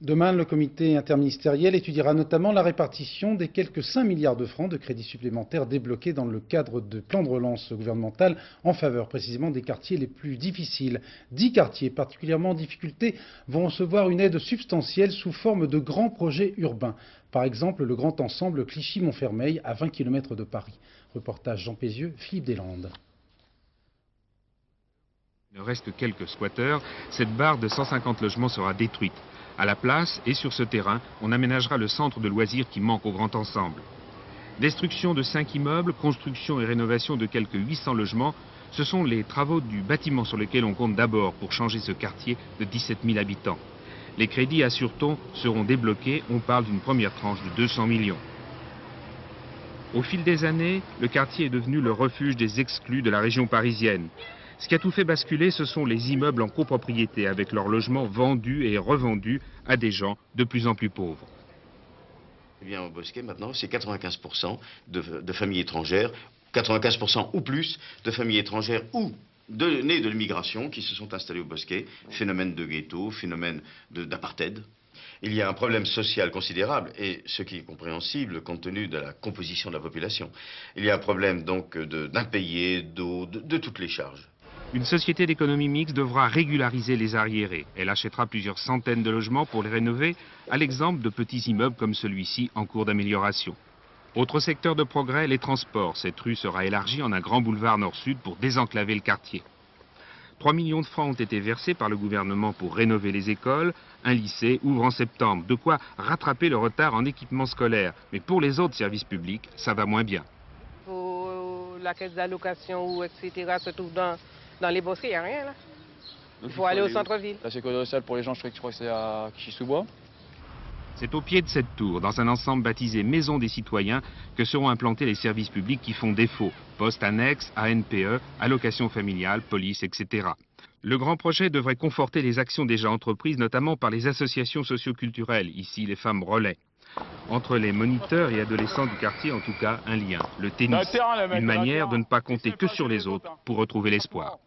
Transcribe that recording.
Demain, le comité interministériel étudiera notamment la répartition des quelques 5 milliards de francs de crédits supplémentaires débloqués dans le cadre de plans de relance gouvernemental en faveur précisément des quartiers les plus difficiles. 10 quartiers particulièrement en difficulté vont recevoir une aide substantielle sous forme de grands projets urbains. Par exemple, le grand ensemble Clichy-Montfermeil à 20 km de Paris. Reportage Jean Pézieux, Philippe Deslandes. Il ne reste que quelques squatteurs. Cette barre de 150 logements sera détruite. À la place et sur ce terrain, on aménagera le centre de loisirs qui manque au grand ensemble. Destruction de 5 immeubles, construction et rénovation de quelques 800 logements, ce sont les travaux du bâtiment sur lesquels on compte d'abord pour changer ce quartier de 17 000 habitants. Les crédits, assure-t-on, seront débloqués. On parle d'une première tranche de 200 millions. Au fil des années, le quartier est devenu le refuge des exclus de la région parisienne. Ce qui a tout fait basculer, ce sont les immeubles en copropriété, avec leurs logements vendus et revendus à des gens de plus en plus pauvres. Eh bien, au Bosquet, maintenant, c'est 95% de familles étrangères, 95% ou plus de familles étrangères ou nées de l'immigration qui se sont installées au Bosquet. Phénomène de ghetto, phénomène d'apartheid. Il y a un problème social considérable, et ce qui est compréhensible compte tenu de la composition de la population. Il y a un problème donc d'impayés, d'eau, de toutes les charges. Une société d'économie mixte devra régulariser les arriérés. Elle achètera plusieurs centaines de logements pour les rénover, à l'exemple de petits immeubles comme celui-ci en cours d'amélioration. Autre secteur de progrès, les transports. Cette rue sera élargie en un grand boulevard nord-sud pour désenclaver le quartier. 3 millions de francs ont été versés par le gouvernement pour rénover les écoles. Un lycée ouvre en septembre. De quoi rattraper le retard en équipement scolaire. Mais pour les autres services publics, ça va moins bien. Pour la caisse d'allocation, etc., se trouve dans les Bosquets, il n'y a rien là. Il faut aller au centre-ville. La sécurité sociale pour les gens, je crois que c'est à Clichy-sous-Bois. C'est au pied de cette tour, dans un ensemble baptisé Maison des citoyens, que seront implantés les services publics qui font défaut. Postes annexes, ANPE, allocations familiales, police, etc. Le grand projet devrait conforter les actions déjà entreprises, notamment par les associations socioculturelles, ici les femmes relais. Entre les moniteurs et adolescents du quartier, en tout cas, un lien, le tennis. Une manière de ne pas compter que sur les autres pour retrouver l'espoir.